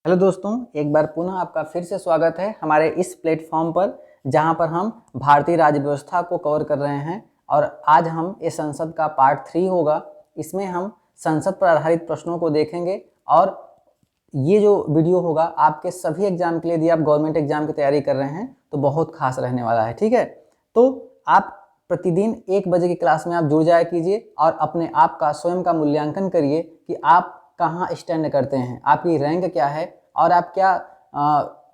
Hello दोस्तों, एक बार पुनः आपका फिर से स्वागत है हमारे इस प्लेटफॉर्म पर, जहां पर हम भारतीय राज्य व्यवस्था को कवर कर रहे हैं। और आज हम ये संसद का पार्ट 3 होगा। इसमें हम संसद पर आधारित प्रश्नों को देखेंगे और ये जो वीडियो होगा आपके सभी एग्जाम के लिए, यदि आप गवर्नमेंट एग्जाम की तैयारी कर रहे हैं तो बहुत खास रहने वाला है। ठीक है, तो आप प्रतिदिन 1 बजे की क्लास में आप जुड़ जाया कीजिए और अपने आप का स्वयं का मूल्यांकन करिए कि आप कहाँ स्टैंड करते हैं, आपकी रैंक क्या है और आप क्या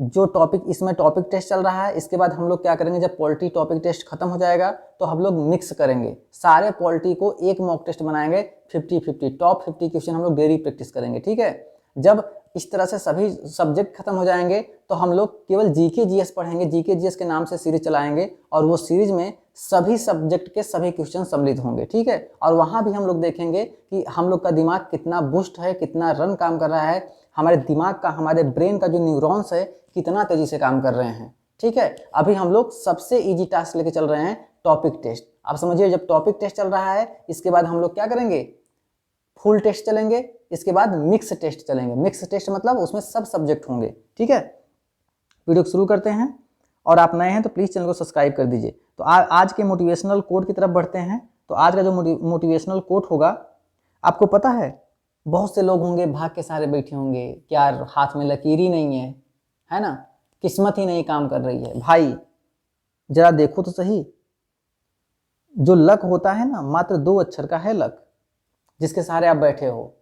जो टॉपिक, इसमें टॉपिक टेस्ट चल रहा है। इसके बाद हम लोग क्या करेंगे, जब पॉलिटी टॉपिक टेस्ट खत्म हो जाएगा तो हम लोग मिक्स करेंगे, सारे पॉलिटी को एक मॉक टेस्ट बनाएंगे। 50-50 टॉप 50 क्वेश्चन हम लोग डेली प्रैक्टिस करेंगे। ठीक है, जब इस तरह से सभी सब्जेक्ट खत्म हो जाएंगे तो हम लोग केवल जीके जीएस पढ़ेंगे। जीके जीएस के नाम से सीरीज चलाएंगे और वो सीरीज में सभी सब्जेक्ट के सभी क्वेश्चन सम्मिलित होंगे। ठीक है, और वहां भी हम लोग देखेंगे कि हम लोग का दिमाग कितना बुस्ट है, कितना रन काम कर रहा है, हमारे दिमाग का, हमारे ब्रेन का जो न्यूरॉन्स है कितना तेजी से काम कर रहे हैं। ठीक है, अभी हम लोग सबसे इजी टास्क लेके चल रहे हैं, टॉपिक टेस्ट। आप समझिए, जब टॉपिक टेस्ट चल रहा है इसके बाद हम लोग क्या करेंगे, फुल टेस्ट चलेंगे, इसके बाद मिक्स टेस्ट चलेंगे। मिक्स टेस्ट मतलब उसमें सब सब्जेक्ट होंगे। ठीक है, वीडियो शुरू करते हैं। और आप नए हैं तो प्लीज़ चैनल को सब्सक्राइब कर दीजिए। तो आज के मोटिवेशनल कोट की तरफ बढ़ते हैं। तो आज का जो मोटिवेशनल कोट होगा, आपको पता है बहुत से लोग होंगे भाग के सहारे बैठे होंगे, क्या हाथ में लकीर ही नहीं है ना, किस्मत ही नहीं काम कर रही है। भाई जरा देखो तो सही, जो लक होता है ना, मात्र 2 अक्षर का है लक, जिसके सहारे आप बैठे हो।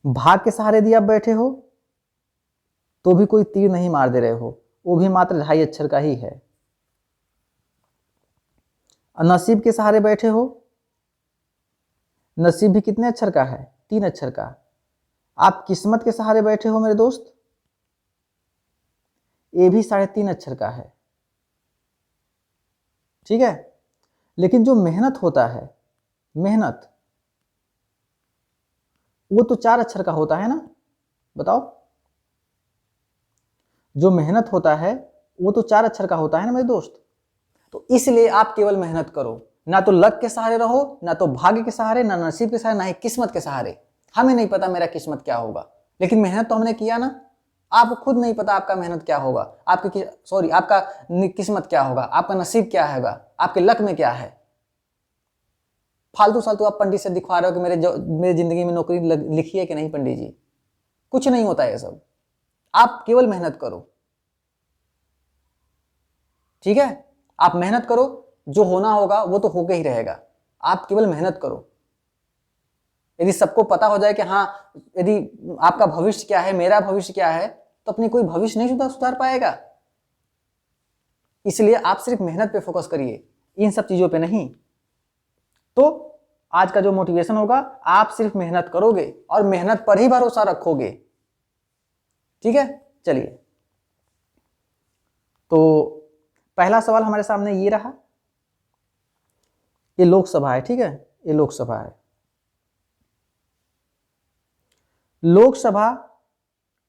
भाग के सहारे यदि आप बैठे हो तो भी कोई तीर नहीं मार दे रहे हो, वो भी मात्र 2.5 अक्षर का ही है। नसीब के सहारे बैठे हो, नसीब भी कितने अक्षर का है, 3 अक्षर का। आप किस्मत के सहारे बैठे हो मेरे दोस्त, ये भी 3.5 अक्षर का है। ठीक है, लेकिन जो मेहनत होता है, मेहनत, वो तो 4 अक्षर का होता है ना। बताओ, जो मेहनत होता है वो तो 4 अक्षर का होता है ना मेरे दोस्त। तो इसलिए आप केवल मेहनत करो, ना तो लक के सहारे रहो, ना तो भाग्य के सहारे, ना नसीब के सहारे, ना ही किस्मत के सहारे। हमें नहीं पता मेरा किस्मत क्या होगा, लेकिन मेहनत तो हमने किया ना। आपको खुद नहीं पता आपका मेहनत क्या होगा, आपका किस्मत क्या होगा, आपका नसीब क्या होगा, आपके लक में क्या है। फालतू सालतू आप पंडित से दिखवा रहे हो कि मेरे जिंदगी में नौकरी लिखी है कि नहीं। पंडित जी, कुछ नहीं होता है ये सब, आप केवल मेहनत करो। ठीक है, आप मेहनत करो, जो होना होगा वो तो होके ही रहेगा। आप केवल मेहनत करो। यदि सबको पता हो जाए कि हाँ, यदि आपका भविष्य क्या है, मेरा भविष्य क्या है, तो अपनी कोई भविष्य नहीं सुधार पाएगा। इसलिए आप सिर्फ मेहनत पे फोकस करिए, इन सब चीजों पे नहीं। तो आज का जो मोटिवेशन होगा, आप सिर्फ मेहनत करोगे और मेहनत पर ही भरोसा रखोगे। ठीक है, चलिए। तो पहला सवाल हमारे सामने ये रहा, ये लोकसभा है। ठीक है, ये लोकसभा है। लोकसभा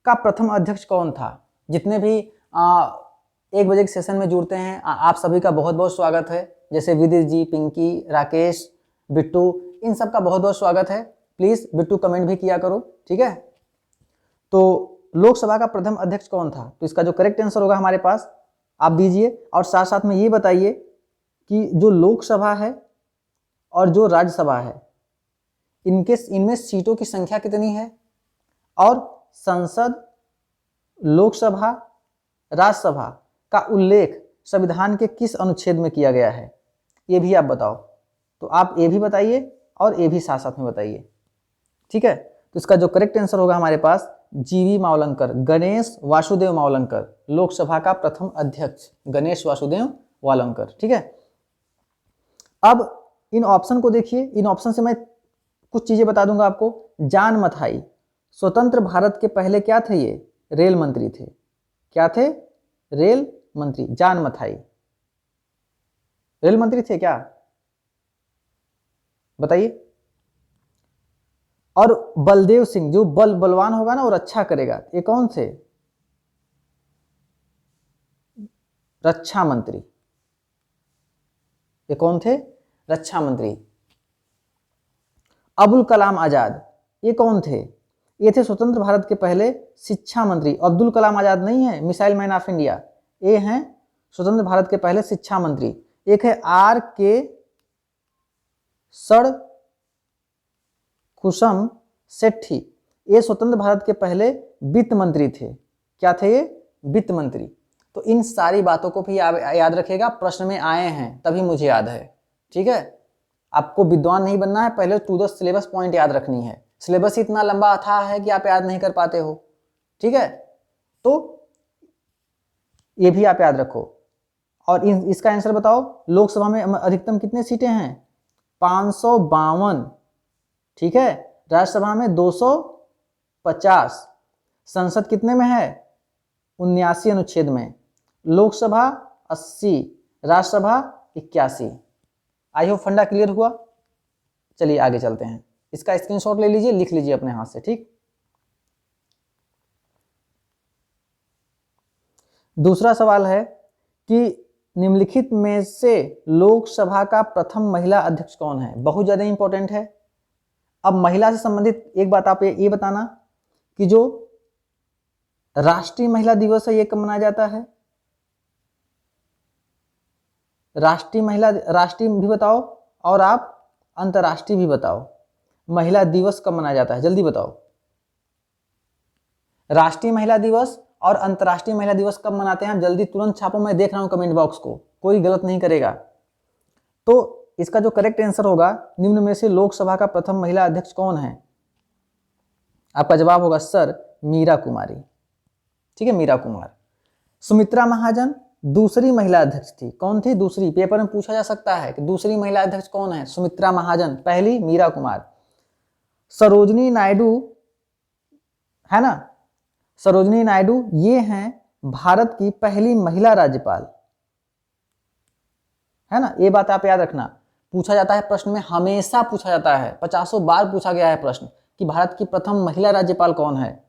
का प्रथम अध्यक्ष कौन था? जितने भी 1 बजे के सेशन में जुड़ते हैं, आप सभी का बहुत बहुत स्वागत है। जैसे विदित जी, पिंकी, राकेश, बिट्टू, इन सब का बहुत बहुत स्वागत है। प्लीज बिट्टू कमेंट भी किया करो। ठीक है, तो लोकसभा का प्रथम अध्यक्ष कौन था? तो इसका जो करेक्ट आंसर होगा हमारे पास, आप दीजिए। और साथ साथ में ये बताइए कि जो लोकसभा है और जो राज्यसभा है, इनमें सीटों की संख्या कितनी है, और संसद, लोकसभा, राज्यसभा का उल्लेख संविधान के किस अनुच्छेद में किया गया है, ये भी आप बताओ। तो आप ये भी बताइए और ये भी साथ साथ में बताइए। ठीक है, तो इसका जो करेक्ट आंसर होगा हमारे पास, जीवी मावलंकर, गणेश वासुदेव मावलंकर, लोकसभा का प्रथम अध्यक्ष गणेश वासुदेव वावलंकर। ठीक है, अब इन ऑप्शन को देखिए। इन ऑप्शन से मैं कुछ चीजें बता दूंगा आपको। जॉन मथाई स्वतंत्र भारत के पहले क्या थे? ये रेल मंत्री थे। क्या थे? रेल मंत्री। जॉन मथाई रेल मंत्री थे क्या? बताइए। और बलदेव सिंह, जो बलवान होगा ना वो रक्षा करेगा, ये कौन थे? रक्षा मंत्री। ये कौन थे? रक्षा मंत्री। अबुल कलाम आजाद, ये कौन थे? ये थे स्वतंत्र भारत के पहले शिक्षा मंत्री। अब्दुल कलाम आजाद नहीं है मिसाइल मैन ऑफ इंडिया, ये हैं स्वतंत्र भारत के पहले शिक्षा मंत्री। एक है आर के सड़कुसम सेठी, ये स्वतंत्र भारत के पहले वित्त मंत्री थे। क्या थे ये? वित्त मंत्री। तो इन सारी बातों को भी याद रखिएगा, प्रश्न में आए हैं तभी मुझे याद है। ठीक है, आपको विद्वान नहीं बनना है, पहले टू द सिलेबस पॉइंट याद रखनी है। सिलेबस इतना लंबा अथाह है कि आप याद नहीं कर पाते हो। ठीक है, तो ये भी आप याद रखो। और इसका आंसर बताओ, लोकसभा में अधिकतम कितने सीटें हैं? 552। ठीक है, राज्यसभा में 250, संसद कितने में है? 79 अनुच्छेद में, लोकसभा 80, राज्यसभा 81। आई होप फंडा क्लियर हुआ। चलिए आगे चलते हैं, इसका स्क्रीनशॉट ले लीजिए, लिख लीजिए अपने हाथ से। ठीक, दूसरा सवाल है कि निम्नलिखित में से लोकसभा का प्रथम महिला अध्यक्ष कौन है? बहुत ज्यादा इंपॉर्टेंट है। अब महिला से संबंधित एक बात आप ये बताना कि जो राष्ट्रीय महिला दिवस है ये कब मनाया जाता है? राष्ट्रीय भी बताओ और आप अंतर्राष्ट्रीय भी बताओ। महिला दिवस कब मनाया जाता है, जल्दी बताओ। राष्ट्रीय महिला दिवस और अंतर्राष्ट्रीय महिला दिवस कब मनाते हैं? जल्दी तुरंत छापो, मैं देख रहा हूं कमेंट बॉक्स को, कोई गलत नहीं करेगा। तो इसका जो करेक्ट आंसर होगा, निम्न में से लोकसभा का प्रथम महिला अध्यक्ष कौन है? आपका जवाब होगा सर मीरा कुमारी। ठीक है, मीरा कुमार। सुमित्रा महाजन दूसरी महिला अध्यक्ष थी। कौन थी दूसरी? पेपर में पूछा जा सकता है कि दूसरी महिला अध्यक्ष कौन है? सुमित्रा महाजन। पहली मीरा कुमार। सरोजनी नायडू है ना, सरोजनी नायडू ये हैं भारत की पहली महिला राज्यपाल, है ना। ये बात आप याद रखना, पूछा जाता है प्रश्न में, हमेशा पूछा जाता है, 50 बार पूछा गया है प्रश्न कि भारत की प्रथम महिला राज्यपाल कौन है?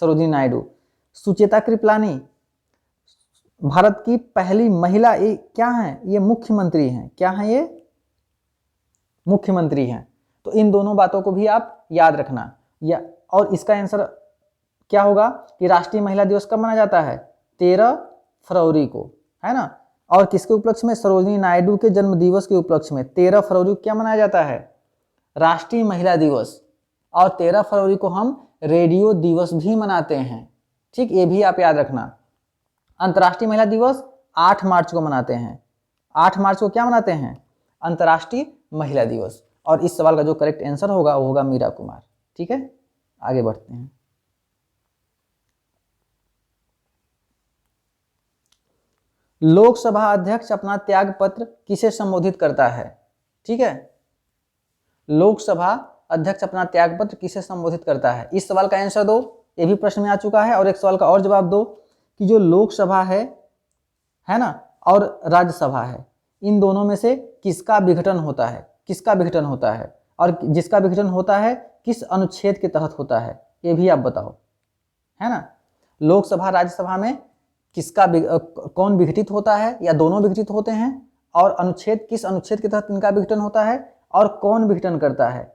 सरोजनी नायडू। सुचेता कृपलानी भारत की पहली महिला, ये क्या है? ये मुख्यमंत्री हैं। क्या है ये? मुख्यमंत्री हैं। तो इन दोनों बातों को भी आप याद रखना। या और इसका आंसर क्या होगा कि राष्ट्रीय महिला दिवस कब मनाया जाता है? 13 फरवरी को, है ना। और किसके उपलक्ष्य में? सरोजनी नायडू के जन्म दिवस के उपलक्ष्य में 13 फरवरी को क्या मनाया जाता है? राष्ट्रीय महिला दिवस। और 13 फरवरी को हम रेडियो दिवस भी मनाते हैं। ठीक, ये भी आप याद रखना। अंतर्राष्ट्रीय महिला दिवस 8 मार्च को मनाते हैं। 8 मार्च को क्या मनाते हैं? अंतर्राष्ट्रीय महिला दिवस। और इस सवाल का जो करेक्ट आंसर होगा वो होगा मीरा कुमार। ठीक है, आगे बढ़ते हैं। लोकसभा अध्यक्ष अपना त्याग पत्र किसे संबोधित करता है? ठीक है, लोकसभा अध्यक्ष अपना त्याग पत्र किसे संबोधित करता है? इस सवाल का आंसर दो, ये भी प्रश्न में आ चुका है। और एक सवाल का और जवाब दो कि जो लोकसभा है ना, और राज्यसभा है, इन दोनों में से किसका विघटन होता है? किसका विघटन होता है? और जिसका विघटन होता है किस अनुच्छेद के तहत होता है, ये भी आप बताओ, है ना। लोकसभा राज्यसभा में किसका कौन विघटित होता है, या दोनों विघटित होते हैं? और अनुच्छेद, किस अनुच्छेद के तहत इनका विघटन होता है और कौन विघटन करता है?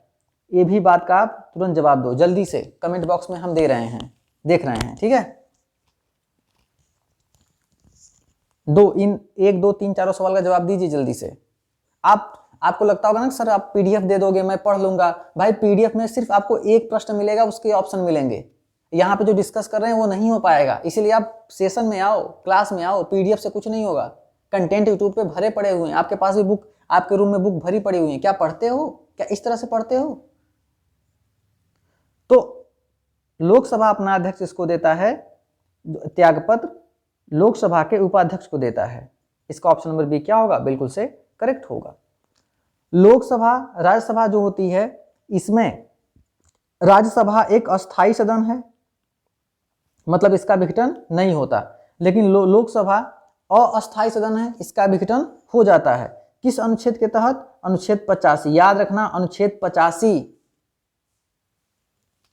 ये भी बात का आप तुरंत जवाब दो, जल्दी से कमेंट बॉक्स में हम देख रहे हैं। ठीक है, इन 1 2 3 4 सवाल का जवाब दीजिए जल्दी से। आपको लगता होगा ना सर आप पीडीएफ दे दोगे मैं पढ़ लूंगा। भाई पीडीएफ में सिर्फ आपको एक प्रश्न मिलेगा, उसके ऑप्शन मिलेंगे। यहाँ पे जो डिस्कस कर रहे हैं वो नहीं हो पाएगा, इसीलिए आप सेशन में आओ, क्लास में आओ। पीडीएफ से कुछ नहीं होगा। कंटेंट यूट्यूब पे भरे पड़े हुए हैं, आपके पास भी बुक, आपके रूम में बुक भरी पड़ी हुई है। क्या पढ़ते हो? क्या इस तरह से पढ़ते हो? तो लोकसभा अपना अध्यक्ष इसको देता है, त्यागपत्र लोकसभा के उपाध्यक्ष को देता है। इसका ऑप्शन नंबर बी क्या होगा? बिल्कुल से करेक्ट होगा। लोकसभा, राज्यसभा जो होती है, इसमें राज्यसभा एक अस्थायी सदन है, मतलब इसका विघटन नहीं होता। लेकिन लोकसभा अस्थायी सदन है, इसका विघटन हो जाता है। किस अनुच्छेद के तहत? अनुच्छेद 85। याद रखना, अनुच्छेद 85,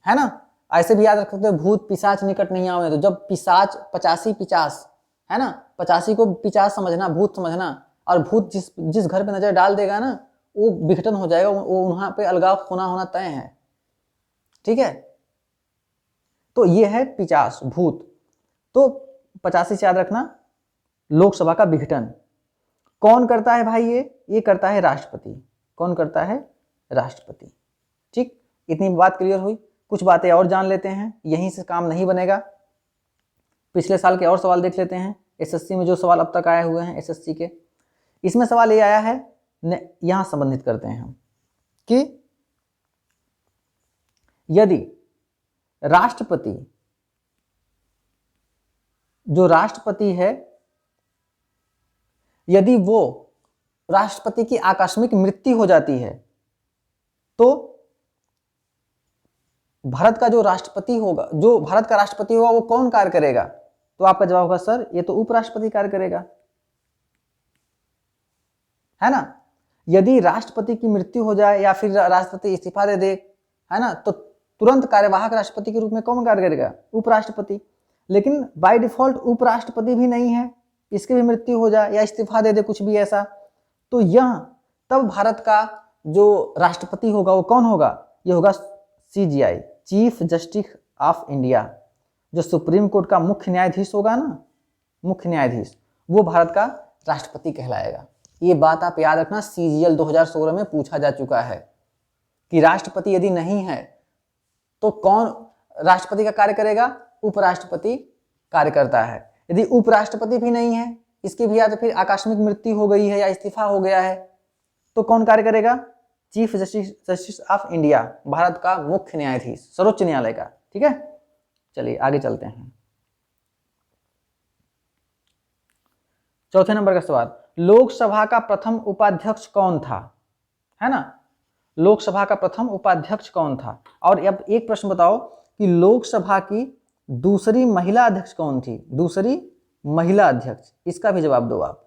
है ना। ऐसे भी याद रख सकते हो, भूत पिशाच निकट नहीं आवे। तो जब पिशाच 85 पिचास, है ना, 85 को पिचास समझना, भूत समझना। और भूत जिस घर पे नजर डाल देगा ना, वो विघटन हो जाएगा, वो वहां पे अलगाव होना तय है। ठीक है, तो ये है 50 भूत। तो 85 से याद रखना लोकसभा का विघटन कौन करता है भाई? ये करता है राष्ट्रपति। कौन करता है? राष्ट्रपति। ठीक, इतनी बात क्लियर हुई। कुछ बातें और जान लेते हैं, यहीं से काम नहीं बनेगा। पिछले साल के और सवाल देख लेते हैं, एसएससी में जो सवाल अब तक आए हुए हैं एसएससी के। इसमें सवाल ये आया है, यहां संबंधित करते हैं हम कि यदि राष्ट्रपति, जो राष्ट्रपति है, यदि वो राष्ट्रपति की आकस्मिक मृत्यु हो जाती है तो भारत का जो राष्ट्रपति होगा, जो भारत का राष्ट्रपति होगा, वो कौन कार्य करेगा? तो आपका जवाब होगा सर ये तो उपराष्ट्रपति कार्य करेगा, है ना। यदि राष्ट्रपति की मृत्यु हो जाए या फिर राष्ट्रपति इस्तीफा दे दे, है ना, तो तुरंत कार्यवाहक राष्ट्रपति के रूप में कौन कार्य करेगा? उपराष्ट्रपति। लेकिन बाय डिफॉल्ट उपराष्ट्रपति भी नहीं है, इसकी भी मृत्यु हो जाए या इस्तीफा दे दे, कुछ भी ऐसा, तो यह तब भारत का जो राष्ट्रपति होगा वो कौन होगा? ये होगा CJI, chief justice of India. जो सुप्रीम कोर्ट का मुख्य न्यायाधीश होगा ना, मुख्य न्यायाधीश, वो भारत का राष्ट्रपति कहलाएगा। ये बात आप याद रखना, CGL 2016 में पूछा जा चुका है कि राष्ट्रपति यदि नहीं है तो कौन राष्ट्रपति का कार्य करेगा? उपराष्ट्रपति कार्य करता है। यदि उपराष्ट्रपति भी नहीं है, इसकी भी या तो फिर आकस्मिक मृत्यु हो गई है या इस्तीफा हो गया है, तो कौन कार्य करेगा? Chief justice of India, Bharat का मुख्य न्यायाधीश, सर्वोच्च न्यायालय का। ठीक है, चलिए आगे चलते हैं। चौथे नंबर का सवाल, लोकसभा का प्रथम उपाध्यक्ष कौन था? है ना, लोकसभा का प्रथम उपाध्यक्ष कौन था? और अब एक प्रश्न बताओ कि लोकसभा की दूसरी महिला अध्यक्ष कौन थी? दूसरी महिला अध्यक्ष, इसका भी जवाब दो आप।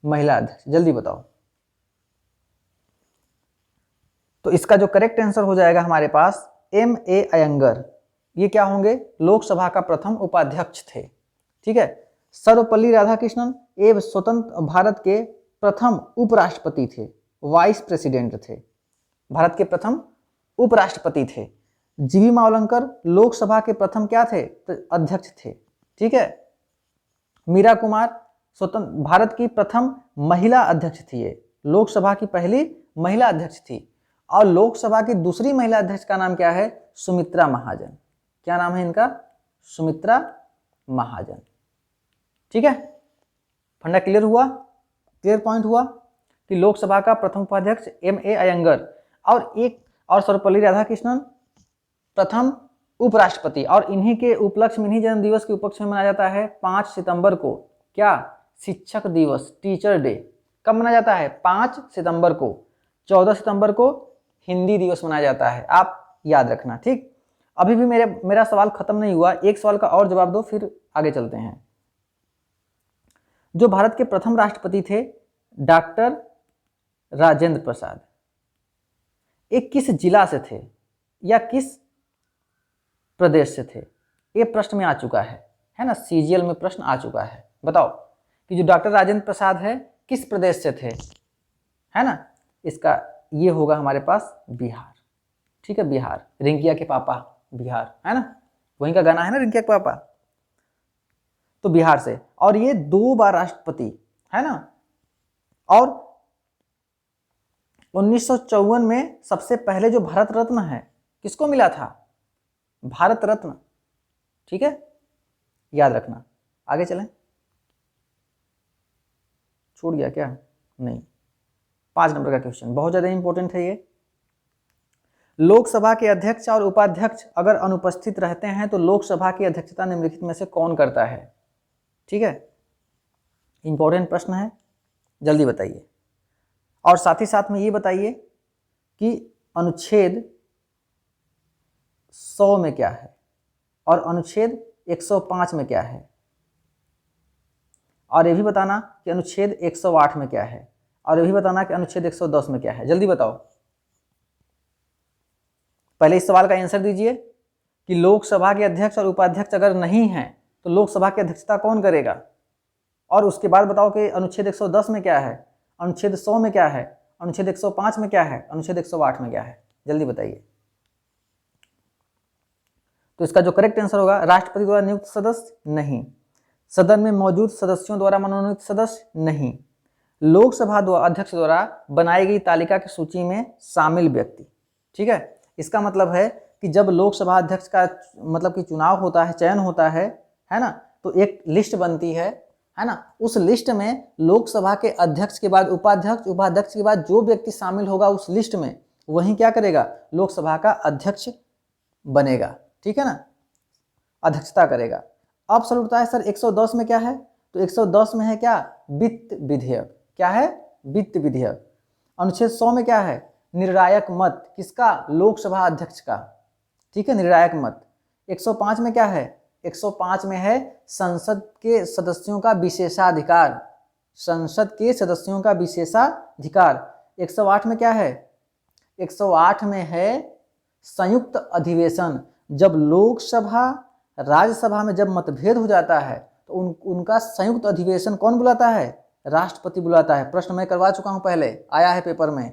महिला अध्यक्ष, जल्दी बताओ। तो इसका जो करेक्ट आंसर हो जाएगा हमारे पास M.A. अयंगर। ये क्या होंगे? लोकसभा का प्रथम उपाध्यक्ष थे। ठीक है, सर्वपल्ली राधाकृष्णन ये स्वतंत्र भारत के प्रथम उपराष्ट्रपति थे, वाइस प्रेसिडेंट थे, भारत के प्रथम उपराष्ट्रपति थे। जीवी मावलंकर लोकसभा के प्रथम क्या थे? अध्यक्ष थे। ठीक है, मीरा कुमार स्वतंत्र भारत की प्रथम महिला अध्यक्ष थी, ये लोकसभा की पहली महिला अध्यक्ष थी। और लोकसभा की दूसरी महिला अध्यक्ष का नाम क्या है? सुमित्रा महाजन। क्या नाम है इनका? सुमित्रा महाजन। ठीक है, फंडा क्लियर हुआ? क्लियर पॉइंट हुआ कि लोकसभा का प्रथम उपाध्यक्ष M.A. अयंगर और सर्वपल्ली राधाकृष्णन प्रथम उपराष्ट्रपति। और इन्हीं के उपलक्ष्य में, इन्हीं जन्म दिवस के उपलक्ष्य में मनाया जाता है 5 सितंबर को क्या? शिक्षक दिवस, टीचर डे। कब मनाया जाता है? 5 सितंबर को। 14 सितंबर को हिंदी दिवस मनाया जाता है, आप याद रखना। ठीक, अभी भी मेरा सवाल खत्म नहीं हुआ, एक सवाल का और जवाब दो फिर आगे चलते हैं। जो भारत के प्रथम राष्ट्रपति थे डॉक्टर राजेंद्र प्रसाद, एक किस जिला से थे या किस प्रदेश से थे? ये प्रश्न में आ चुका है ना, CGL में प्रश्न आ चुका है। बताओ कि जो डॉक्टर राजेंद्र प्रसाद है किस प्रदेश से थे, है ना। इसका ये होगा हमारे पास बिहार। ठीक है, बिहार, रिंकिया के पापा बिहार, है ना, वहीं का गाना है ना रिंकिया के पापा, तो बिहार से। और ये 2 बार राष्ट्रपति, है ना। और 1954 में सबसे पहले जो भारत रत्न है किसको मिला था? भारत रत्न। ठीक है, याद रखना। आगे चलें, छूट गया क्या? नहीं, 5 नंबर का क्वेश्चन बहुत ज्यादा इंपॉर्टेंट है ये। लोकसभा के अध्यक्ष और उपाध्यक्ष अगर अनुपस्थित रहते हैं तो लोकसभा की अध्यक्षता निम्नलिखित में से कौन करता है? ठीक है, इंपॉर्टेंट प्रश्न है, जल्दी बताइए। और साथ ही साथ में ये बताइए कि अनुच्छेद 100 में क्या है और अनुच्छेद 105 में क्या है, और ये भी बताना कि अनुच्छेद 108 में क्या है, और ये भी बताना कि अनुच्छेद 110 में क्या है। जल्दी बताओ। पहले इस सवाल का आंसर दीजिए कि लोकसभा के अध्यक्ष और उपाध्यक्ष अगर नहीं हैं तो लोकसभा की अध्यक्षता कौन करेगा, और उसके बाद बताओ कि अनुच्छेद 110 में क्या है, अनुच्छेद 100 में क्या है, अनुच्छेद 105 में क्या है, अनुच्छेद 108 में क्या है। जल्दी बताइए। तो इसका जो करेक्ट आंसर होगा, राष्ट्रपति द्वारा नियुक्त सदस्य नहीं, सदन में मौजूद सदस्यों द्वारा मनोनीत सदस्य नहीं, लोकसभा अध्यक्ष द्वारा बनाई गई तालिका की सूची में शामिल व्यक्ति। ठीक है, इसका मतलब है कि जब लोकसभा अध्यक्ष का मतलब कि चुनाव होता है, चयन होता है ना, तो एक लिस्ट बनती है ना, उस लिस्ट में लोकसभा के अध्यक्ष के बाद उपाध्यक्ष, उपाध्यक्ष के बाद जो व्यक्ति शामिल होगा उस लिस्ट में, वही क्या करेगा, लोकसभा का अध्यक्ष बनेगा। ठीक है ना, अध्यक्षता करेगा। अब सवाल उठता है सर 110 में क्या है, तो 110 में है क्या, वित्त विधेयक। क्या है, वित्त विधेयक। अनुच्छेद 100 में क्या है, निर्णायक मत, किसका, लोकसभा अध्यक्ष का। ठीक है, निर्णायक मत। 105 में क्या है, 105 में है संसद के सदस्यों का विशेषाधिकार, संसद के सदस्यों का विशेषाधिकार। 108 में क्या है, 108 में है संयुक्त अधिवेशन, जब लोकसभा राज्यसभा में जब मतभेद हो जाता है तो उनका संयुक्त अधिवेशन कौन बुलाता है, राष्ट्रपति बुलाता है। प्रश्न मैं करवा चुका हूं पहले, आया है पेपर में,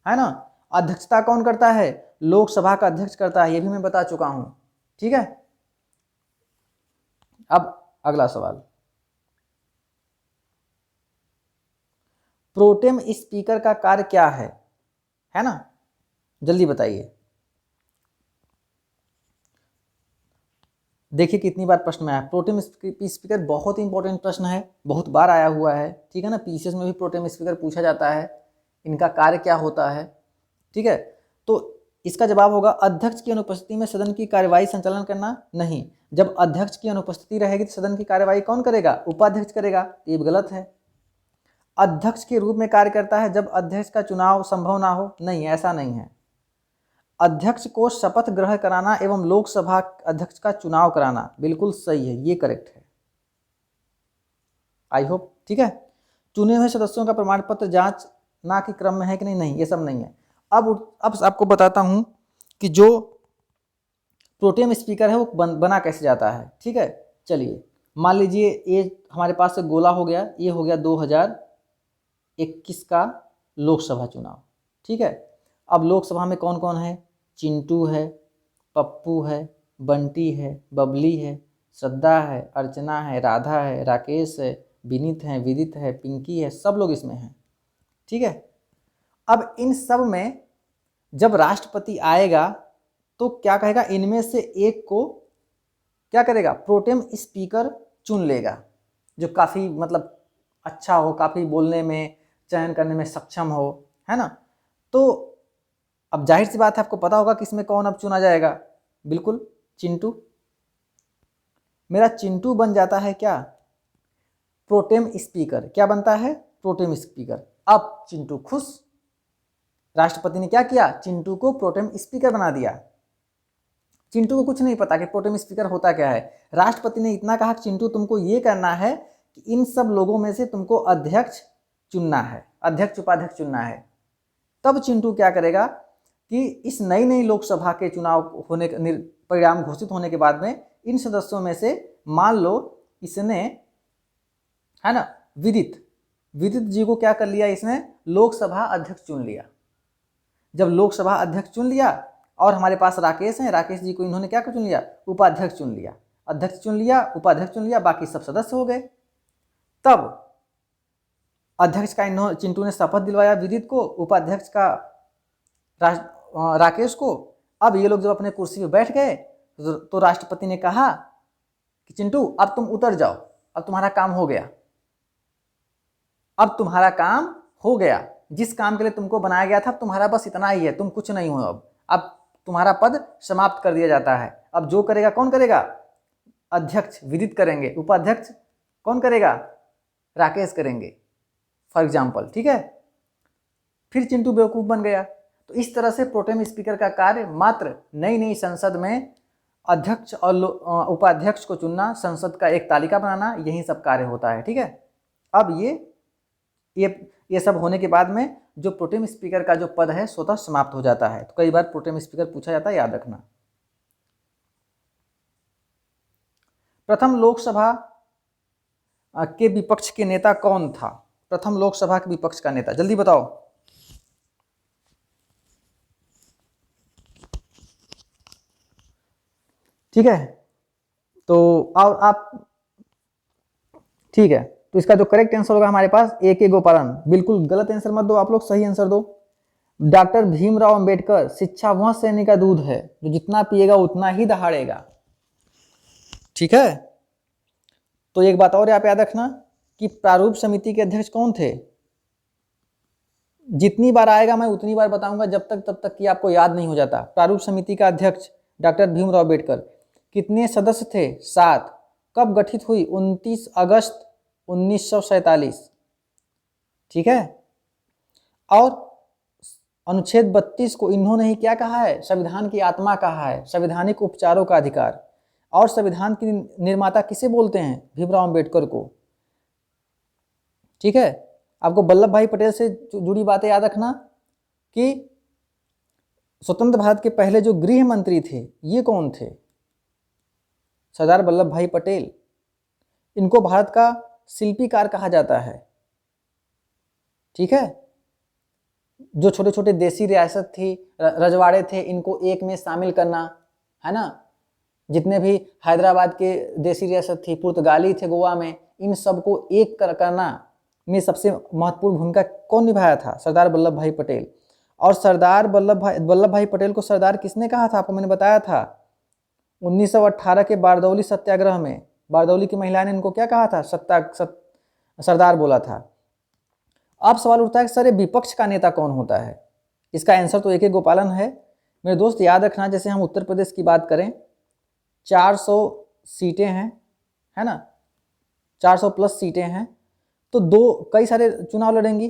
है ना। अध्यक्षता कौन करता है, लोकसभा का अध्यक्ष करता है, ये भी मैं बता चुका हूं। ठीक है, अब अगला सवाल, प्रोटेम स्पीकर का कार्य क्या है ना, जल्दी बताइए। देखिए कितनी बार प्रश्न में आया, प्रोटेम स्पीकर बहुत ही इंपॉर्टेंट प्रश्न है, बहुत बार आया हुआ है। ठीक है ना, पीसीएस में भी प्रोटेम स्पीकर पूछा जाता है, इनका कार्य क्या होता है। ठीक है, तो इसका जवाब होगा अध्यक्ष की अनुपस्थिति में सदन की कार्यवाही संचालन करना नहीं। जब अध्यक्ष की अनुपस्थिति रहेगी तो सदन की कार्यवाही कौन करेगा, उपाध्यक्ष करेगा, ये गलत है। अध्यक्ष के रूप में कार्य करता है जब अध्यक्ष का चुनाव संभव ना हो, नहीं, ऐसा नहीं है। अध्यक्ष को शपथ ग्रहण कराना एवं लोकसभा अध्यक्ष का चुनाव कराना, बिल्कुल सही है, ये करेक्ट है, आई होप। ठीक है, चुने हुए सदस्यों का प्रमाण पत्र जांच ना कि क्रम में है कि नहीं, ये सब नहीं है। अब आपको बताता हूं कि जो प्रोटेम स्पीकर है वो बना कैसे जाता है। ठीक है, चलिए मान लीजिए ये हमारे पास से गोला हो गया, ये हो गया 2021 का लोकसभा चुनाव। ठीक है, अब लोकसभा में कौन कौन है, चिंटू है, पप्पू है, बंटी है, बबली है, श्रद्धा है, अर्चना है, राधा है, राकेश है, विनीत है, विदित है, पिंकी है, सब लोग इसमें हैं। ठीक है, अब इन सब में जब राष्ट्रपति आएगा तो क्या कहेगा, इनमें से एक को क्या करेगा, प्रोटेम स्पीकर चुन लेगा, जो काफ़ी मतलब अच्छा हो, काफ़ी बोलने में, चयन करने में सक्षम हो, है ना। तो अब जाहिर सी बात है, आपको पता होगा कि इसमें कौन अब चुना जाएगा, बिल्कुल चिंटू। मेरा चिंटू बन जाता है क्या, प्रोटेम स्पीकर। क्या बनता है, प्रोटेम स्पीकर। अब चिंटू खुश, राष्ट्रपति ने क्या किया, चिंटू को प्रोटेम स्पीकर बना दिया। चिंटू को कुछ नहीं पता कि प्रोटेम स्पीकर होता क्या है। राष्ट्रपति ने इतना कहा कि चिंटू तुमको ये करना है कि इन सब लोगों में से तुमको अध्यक्ष चुनना है, अध्यक्ष उपाध्यक्ष चुनना है। तब चिंटू क्या करेगा कि इस नई लोकसभा के चुनाव होने परिणाम घोषित होने के बाद में इन सदस्यों में से मान लो इसने, है ना, विदित जी को क्या कर लिया, इसने लोकसभा अध्यक्ष चुन लिया। जब लोकसभा अध्यक्ष चुन लिया और हमारे पास राकेश हैं, राकेश जी को इन्होंने क्या चुन लिया, उपाध्यक्ष चुन लिया, अध्यक्ष चुन लिया, उपाध्यक्ष चुन लिया, बाकी सब सदस्य हो गए। तब अध्यक्ष का चिंटू ने शपथ दिलवाया विदित को, उपाध्यक्ष का राकेश को। अब ये लोग जब अपने कुर्सी पे बैठ गए तो राष्ट्रपति ने कहा कि चिंटू अब तुम उतर जाओ, अब तुम्हारा काम हो गया, अब तुम्हारा काम हो गया, जिस काम के लिए तुमको बनाया गया था तुम्हारा बस इतना ही है, तुम कुछ नहीं हो, अब तुम्हारा पद समाप्त कर दिया जाता है। अब जो करेगा कौन करेगा, अध्यक्ष विदित करेंगे, उपाध्यक्ष कौन करेगा, राकेश करेंगे, फॉर एग्जाम्पल। ठीक है, फिर चिंटू बेवकूफ बन गया। तो इस तरह से प्रोटेम स्पीकर का कार्य मात्र नई संसद में अध्यक्ष और उपाध्यक्ष को चुनना, संसद का एक तालिका बनाना, यही सब कार्य होता है। ठीक है, अब ये सब होने के बाद में जो प्रोटेम स्पीकर का जो पद है स्वतः समाप्त हो जाता है। तो कई बार प्रोटेम स्पीकर पूछा जाता है, याद रखना। प्रथम लोकसभा के विपक्ष के नेता कौन था, प्रथम लोकसभा के विपक्ष का नेता, जल्दी बताओ। ठीक है, तो और आप, ठीक है, तो इसका जो करेक्ट आंसर होगा हमारे पास ए के गोपालन। बिल्कुल गलत आंसर मत दो आप लोग, सही आंसर दो। डॉक्टर भीमराव अंबेडकर, शिक्षा वह श्रेणी का दूध है जो जितना पिएगा उतना ही दहाड़ेगा। ठीक है, तो एक बात और आप याद रखना कि प्रारूप समिति के अध्यक्ष कौन थे। जितनी बार आएगा मैं उतनी बार बताऊंगा जब तक तब तक कि आपको याद नहीं हो जाता। प्रारूप समिति का अध्यक्ष डॉक्टर भीमराव अंबेडकर। कितने सदस्य थे? 7। कब गठित हुई? 29 अगस्त 1947। ठीक है, और अनुच्छेद 32 को इन्होंने ही क्या कहा है? संविधान की आत्मा कहा है, संवैधानिक उपचारों का अधिकार। और संविधान की निर्माता किसे बोलते हैं? भीमराव अंबेडकर को। ठीक है, आपको वल्लभ भाई पटेल से जुड़ी बातें याद रखना कि स्वतंत्र भारत के पहले जो गृह मंत्री थे ये कौन थे? सरदार वल्लभ भाई पटेल। इनको भारत का शिल्पीकार कहा जाता है। ठीक है, जो छोटे छोटे देसी रियासत थी, रजवाड़े थे, इनको एक में शामिल करना, है ना। जितने भी हैदराबाद के देसी रियासत थी, पुर्तगाली थे गोवा में, इन सबको एक करना में सबसे महत्वपूर्ण भूमिका कौन निभाया था? सरदार वल्लभ भाई पटेल। और सरदार वल्लभ भाई पटेल को सरदार किसने कहा था? आपको मैंने बताया था 1918 के बारदौली सत्याग्रह में बारदौली की महिला ने इनको क्या कहा था? सरदार बोला था। अब सवाल उठता है कि सर विपक्ष का नेता कौन होता है? इसका आंसर तो एक गोपालन है मेरे दोस्त। याद रखना, जैसे हम उत्तर प्रदेश की बात करें, 400 सीटें हैं, है ना, 400 प्लस सीटें हैं, तो कई सारे चुनाव लड़ेंगी।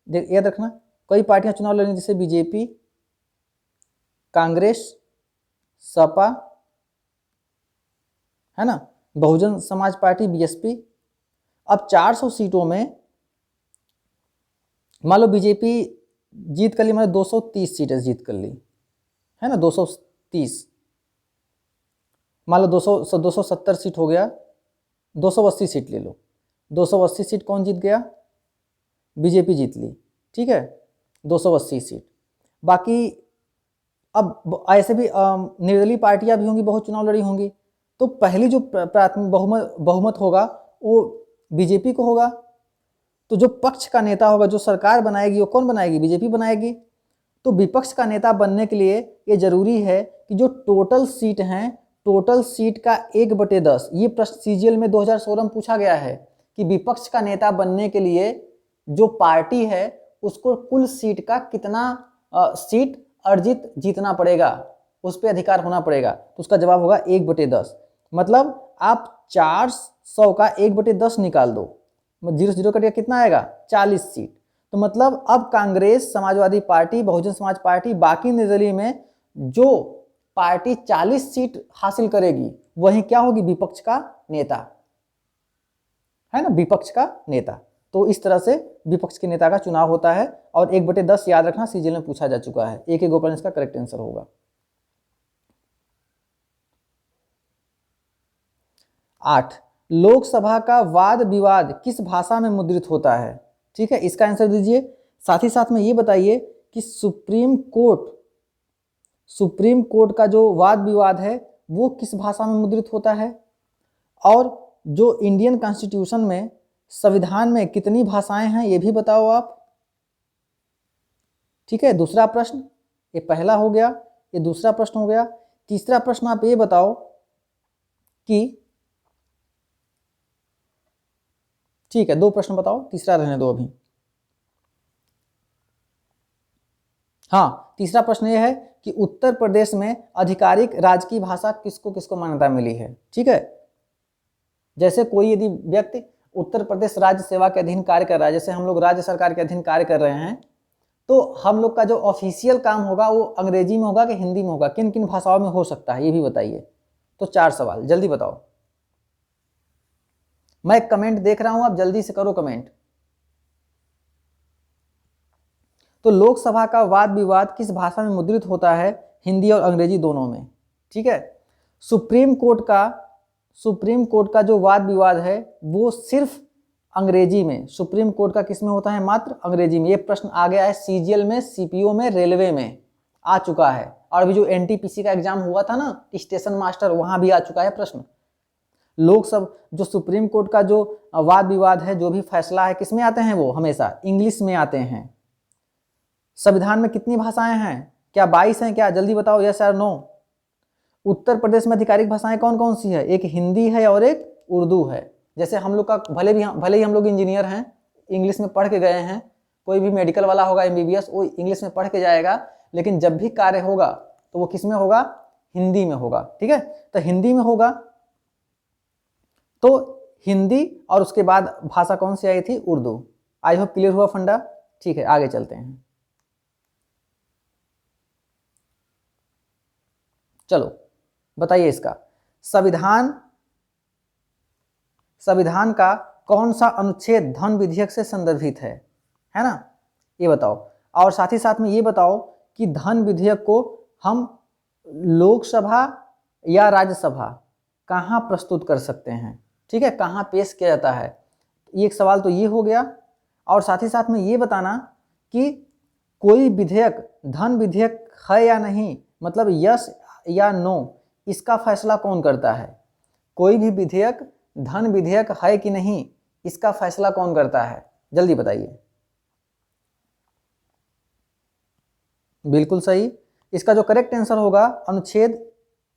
याद रखना, कई पार्टियां चुनाव लड़ेंगी, जैसे बीजेपी, कांग्रेस, सपा, है ना, बहुजन समाज पार्टी बीएसपी। अब 400 सीटों में मान लो बीजेपी जीत कर ली, मतलब 230 सीटें जीत कर ली, है ना, 230, मान लो 270 सीट हो गया, 280 सीट ले लो। 280 सीट कौन जीत गया? बीजेपी जीत ली। ठीक है, 280 सीट। बाकी अब ऐसे भी निर्दलीय पार्टियां भी होंगी, बहुत चुनाव लड़ी होंगी, तो पहली जो प्राथमिक बहुमत होगा वो बीजेपी को होगा। तो जो पक्ष का नेता होगा, जो सरकार बनाएगी, वो कौन बनाएगी? बीजेपी बनाएगी। तो विपक्ष का नेता बनने के लिए ये जरूरी है कि जो टोटल सीट हैं, टोटल सीट का 1/10, ये प्रश्न सीजीएल में 2016 में पूछा गया है कि विपक्ष का नेता बनने के लिए जो पार्टी है उसको कुल सीट का कितना सीट अर्जित जीतना पड़ेगा, उस पर अधिकार होना पड़ेगा। तो उसका जवाब होगा 1/10। मतलब आप 400 का 1/10 निकाल दो, 0 कट कितना आएगा? 40 सीट। तो मतलब अब कांग्रेस, समाजवादी पार्टी, बहुजन समाज पार्टी, बाकी निर्दलीय में जो पार्टी 40 सीट हासिल करेगी वही क्या होगी? विपक्ष का नेता, है ना, विपक्ष का नेता। तो इस तरह से विपक्ष के नेता का चुनाव होता है। और 1/10 याद रखना, सीजीएल में पूछा जा चुका है। एक गोपालन इसका करेक्ट आंसर होगा। 8, लोकसभा का वाद विवाद किस भाषा में मुद्रित होता है? ठीक है, इसका आंसर दीजिए। साथ ही साथ में ये बताइए कि सुप्रीम कोर्ट का जो वाद विवाद है वो किस भाषा में मुद्रित होता है? और जो इंडियन कॉन्स्टिट्यूशन में, संविधान में कितनी भाषाएं हैं ये भी बताओ आप। ठीक है, दूसरा प्रश्न, ये पहला हो गया, ये दूसरा प्रश्न हो गया। तीसरा प्रश्न आप ये बताओ कि, ठीक है 2 प्रश्न बताओ, तीसरा रहने दो अभी। हाँ, तीसरा प्रश्न ये है कि उत्तर प्रदेश में आधिकारिक राजकीय भाषा किसको किसको मान्यता मिली है? ठीक है, जैसे कोई यदि व्यक्ति उत्तर प्रदेश राज्य सेवा के अधीन कार्य कर रहा है, जैसे हम लोग राज्य सरकार के अधीन कार्य कर रहे हैं, तो हम लोग का जो ऑफिशियल काम होगा वो अंग्रेजी में होगा कि हिंदी में होगा? किन किन भाषाओं में हो सकता है ये भी बताइए। तो 4 सवाल, जल्दी बताओ। मैं कमेंट देख रहा हूं, आप जल्दी से करो कमेंट। तो लोकसभा का वाद विवाद किस भाषा में मुद्रित होता है? हिंदी और अंग्रेजी दोनों में। ठीक है, सुप्रीम कोर्ट का जो वाद विवाद है वो सिर्फ अंग्रेजी में, सुप्रीम कोर्ट का किस में होता है? मात्र अंग्रेजी में। ये प्रश्न आ गया है सीजीएल में, सीपीओ में, रेलवे में आ चुका है। और अभी जो एनटीपीसी का एग्जाम हुआ था ना स्टेशन मास्टर, वहां भी आ चुका है प्रश्न। लोग सब जो सुप्रीम कोर्ट का जो वाद विवाद है, जो भी फैसला है, किस में आते हैं वो? हमेशा इंग्लिश में आते हैं। संविधान में कितनी भाषाएं हैं? क्या 22 हैं क्या? जल्दी बताओ, यस और नो। उत्तर प्रदेश में आधिकारिक भाषाएं कौन कौन सी है? एक हिंदी है और एक उर्दू है। जैसे हम लोग का भले ही हम लोग इंजीनियर हैं, इंग्लिश में पढ़ के गए हैं, कोई भी मेडिकल वाला होगा एमबीबीएस, वो इंग्लिश में पढ़ के जाएगा, लेकिन जब भी कार्य होगा तो वो किस में होगा? हिंदी में होगा। ठीक है, तो हिंदी में होगा, तो हिंदी और उसके बाद भाषा कौन सी आई थी? उर्दू। आई होप क्लियर हुआ फंडा। ठीक है, आगे चलते हैं। चलो बताइए इसका संविधान का कौन सा अनुच्छेद धन विधेयक से संदर्भित है ना? ये बताओ। और साथ ही साथ में ये बताओ कि धन विधेयक को हम लोकसभा या राज्यसभा कहाँ प्रस्तुत कर सकते हैं? ठीक है, कहाँ पेश किया जाता है? एक सवाल तो ये हो गया। और साथ ही साथ में ये बताना कि कोई विधेयक धन विधेयक है या नहीं, मतलब यस या नो, इसका फैसला कौन करता है? कोई भी विधेयक धन विधेयक है कि नहीं, इसका फैसला कौन करता है? जल्दी बताइए। बिल्कुल सही। इसका जो करेक्ट आंसर होगा अनुच्छेद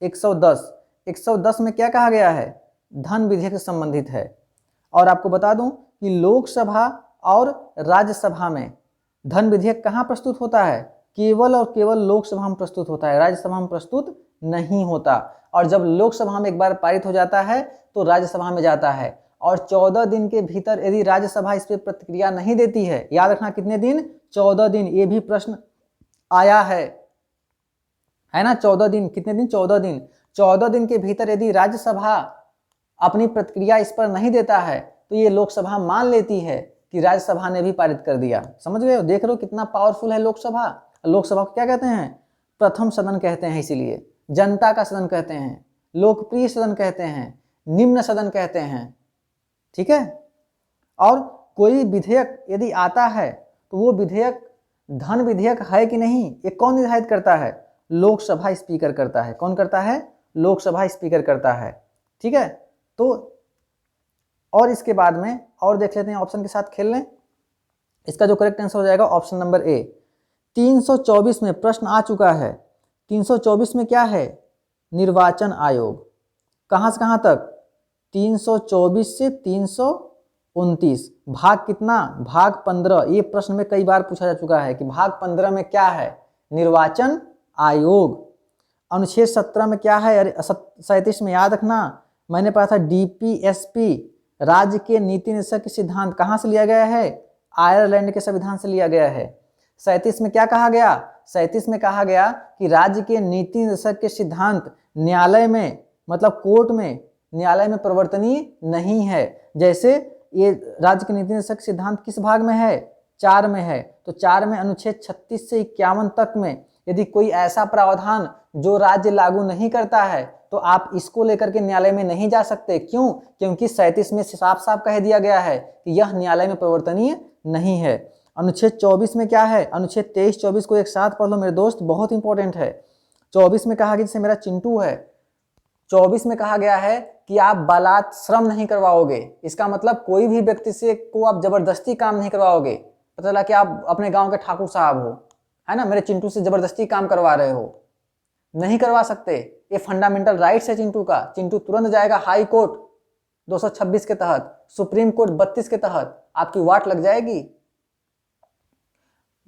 110। 110 में क्या कहा गया है? धन विधेयक से संबंधित है। और आपको बता दूं कि लोकसभा और राज्यसभा में धन विधेयक कहाँ प्रस्तुत होता है? केवल और केवल लोकसभा में प्रस्तुत होता है, राज्यसभा में प्रस्तुत नहीं होता। और जब लोकसभा में एक बार पारित हो जाता है तो राज्यसभा में जाता है, और 14 दिन के भीतर यदि राज्यसभा इस पर प्रतिक्रिया नहीं देती है, याद रखना कितने दिन? 14 दिन। ये भी प्रश्न आया है ना? 14 दिन। कितने दिन? 14 दिन। 14 दिन के भीतर यदि राज्यसभा अपनी प्रतिक्रिया इस पर नहीं देता है तो ये लोकसभा मान लेती है कि राज्यसभा ने भी पारित कर दिया। समझ गए हो? देख रहे हो कितना पावरफुल है लोकसभा। लोकसभा को क्या कहते हैं? प्रथम सदन कहते हैं, इसीलिए जनता का सदन कहते हैं, लोकप्रिय सदन कहते हैं, निम्न सदन कहते हैं। ठीक है। और कोई विधेयक यदि आता है तो वो विधेयक धन विधेयक है कि नहीं, ये कौन निर्धारित करता है? लोकसभा स्पीकर करता है। कौन करता है? लोकसभा स्पीकर करता है। ठीक है। तो और इसके बाद में और देख लेते हैं, ऑप्शन के साथ खेल लें। इसका जो करेक्ट आंसर हो जाएगा ऑप्शन नंबर ए। 324 में प्रश्न आ चुका है। 324 में क्या है? निर्वाचन आयोग। कहां से कहां तक? 324 से 329। भाग कितना? भाग 15। ये प्रश्न में कई बार पूछा जा चुका है कि भाग 15 में क्या है? निर्वाचन आयोग। अनुच्छेद 17 में क्या है? अरे 37 में याद रखना, मैंने पढ़ा था डीपीएसपी, राज्य के नीति निर्देशक सिद्धांत कहां से लिया गया है? आयरलैंड के संविधान से लिया गया है। 37 में क्या कहा गया? 37 में कहा गया कि राज्य के नीति निर्देशक के सिद्धांत न्यायालय में, मतलब कोर्ट में, न्यायालय में परिवर्तनीय नहीं है। जैसे ये राज्य के नीति निर्देशक सिद्धांत किस भाग में है? 4 में है। तो 4 में अनुच्छेद 36 से 51 तक में यदि कोई ऐसा प्रावधान जो राज्य लागू नहीं करता है तो आप इसको लेकर के न्यायालय में नहीं जा सकते। क्यों? क्योंकि 37 में साफ साफ कह दिया गया है कि यह न्यायालय में परिवर्तनीय नहीं है। अनुच्छेद 24 में क्या है? अनुच्छेद 23, 24 को एक साथ पढ़ लो मेरे दोस्त, बहुत इंपॉर्टेंट है। 24 में कहा गया, जैसे मेरा चिंटू है, 24 में कहा गया है कि आप बालात श्रम नहीं करवाओगे। इसका मतलब कोई भी व्यक्ति से को आप जबरदस्ती काम नहीं करवाओगे। पता चला कि आप अपने गांव के ठाकुर साहब हो, है ना, मेरे चिंटू से जबरदस्ती काम करवा रहे हो, नहीं करवा सकते। ये फंडामेंटल राइट्स है चिंटू का। चिंटू तुरंत जाएगा हाई कोर्ट 226 के तहत, सुप्रीम कोर्ट 32 के तहत, आपकी वाट लग जाएगी।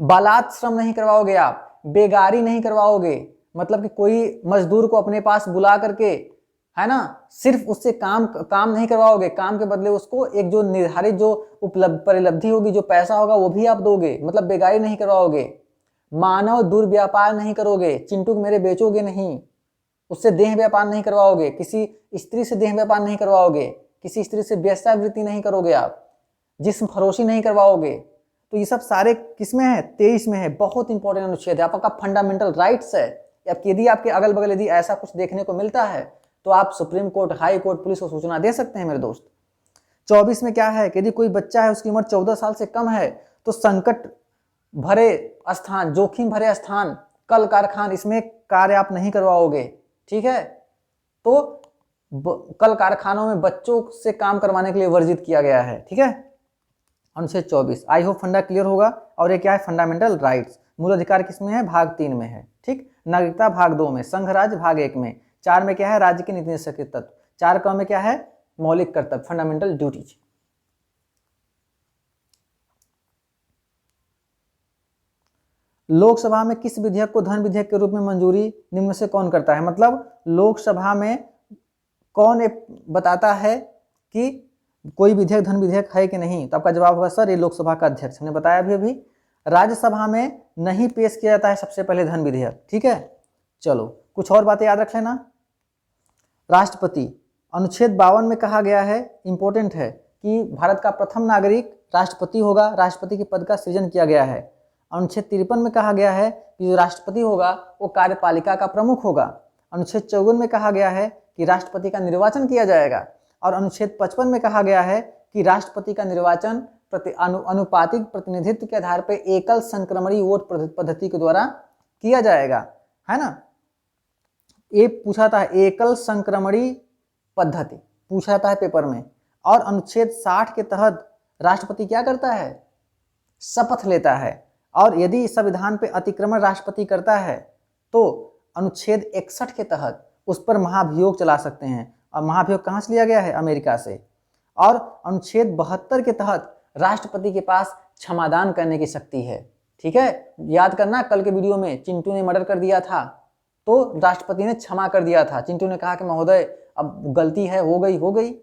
बालात श्रम नहीं करवाओगे आप, बेगारी नहीं करवाओगे, मतलब कि कोई मजदूर को अपने पास बुला करके, है ना, सिर्फ उससे काम नहीं करवाओगे, काम के बदले उसको एक जो निर्धारित जो परिलब्धि होगी, जो पैसा होगा वो भी आप दोगे, मतलब बेगारी नहीं करवाओगे। मानव दुर्व्यापार नहीं करोगे, चिंटू मेरे बेचोगे नहीं, उससे देह व्यापार नहीं करवाओगे, किसी स्त्री से देह व्यापार नहीं करवाओगे, किसी स्त्री से वेश्यावृत्ति नहीं करोगे आप, जिस्म फरोशी नहीं करवाओगे। तो ये सब सारे किसमें है? 23 में है। बहुत इंपॉर्टेंट अनुच्छेद है, आपका फंडामेंटल राइट्स है। यदि आपके अगल बगल यदि ऐसा कुछ देखने को मिलता है तो आप supreme court, high court, police को सूचना दे सकते हैं मेरे दोस्त। 24 में क्या है कि यदि कोई बच्चा है, उसकी उम्र 14 साल से कम है, तो संकट भरे स्थान, जोखिम भरे स्थान, कल कारखान, इसमें कार्य आप नहीं करवाओगे, ठीक है। तो कल कारखानों में बच्चों से काम करवाने के लिए वर्जित किया गया है, ठीक है। अनुच्छेद 24। आई होप फंडा क्लियर होगा। और ये क्या है, फंडामेंटल राइट्स। मूल अधिकार किसमें है, भाग 3 में है, ठीक। नागरिकता भाग 2 में, संघ राज्य भाग 1 में। 4 में क्या है, राज्य के नीति निषेध तत्व। 4 में क्या है, मौलिक कर्तव्य, फंडामेंटल ड्यूटीज। लोकसभा में किस विधेयक को धन विधेयक के रूप में मंजूरी निम्न से कौन करता है। मतलब लोकसभा में कौन बताता है कि कोई विधेयक धन विधेयक है कि नहीं। तो आपका जवाब होगा सर ये लोकसभा का अध्यक्ष, हमने बताया अभी। राज्यसभा में नहीं पेश किया जाता है सबसे पहले धन विधेयक, ठीक है। चलो कुछ और बातें याद रख लेना। राष्ट्रपति, अनुच्छेद 52 में कहा गया है, इंपॉर्टेंट है, कि भारत का प्रथम नागरिक राष्ट्रपति होगा। राष्ट्रपति के पद का सृजन किया गया है। अनुच्छेद 53 में कहा गया है कि जो राष्ट्रपति होगा वो कार्यपालिका का प्रमुख होगा। अनुच्छेद 54 में कहा गया है कि राष्ट्रपति का निर्वाचन किया जाएगा। और अनुच्छेद 55 में कहा गया है कि राष्ट्रपति का निर्वाचन अनुपातिक प्रतिनिधित्व के आधार पर एकल संक्रमणी वोट पद्धति के द्वारा किया जाएगा, है ना। ये पूछा था, एकल संक्रमणी पद्धति पूछा था पेपर में। और अनुच्छेद 60 के तहत राष्ट्रपति क्या करता है, शपथ लेता है। और यदि संविधान पे अतिक्रमण राष्ट्रपति करता है तो अनुच्छेद 61 के तहत उस पर महाभियोग चला सकते हैं। और महाभियोग कहाँ से लिया गया है, अमेरिका से। और अनुच्छेद 72 के तहत राष्ट्रपति के पास क्षमादान करने की शक्ति है, ठीक है। याद करना, कल के वीडियो में चिंटू ने मर्डर कर दिया था तो राष्ट्रपति ने क्षमा कर दिया था। चिंटू ने कहा कि महोदय अब गलती है, हो गई,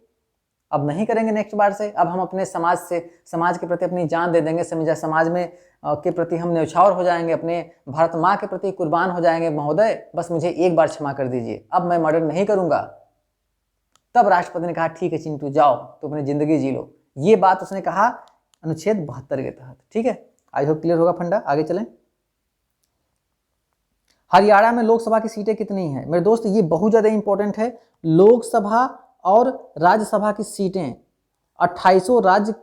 अब नहीं करेंगे नेक्स्ट बार से। अब हम अपने समाज के प्रति अपनी जान दे देंगे, समाज में के प्रति हम न्यौछावर हो जाएंगे, अपने भारत माँ के प्रति कुर्बान हो जाएंगे। महोदय बस मुझे एक बार क्षमा कर दीजिए, अब मैं मर्डर नहीं करूंगा। तब राष्ट्रपति ने कहा ठीक है चिंटू जाओ, तो अपनी जिंदगी जी लो। ये बात उसने कहा अनुच्छेद 72 के तहत, ठीक है। आई होप क्लियर होगा फंडा। आगे चलें। हरियाणा में लोकसभा की सीटें कितनी हैं मेरे दोस्त, ये बहुत ज्यादा इंपॉर्टेंट है। लोकसभा और राज्यसभा की सीटें 28 राज्य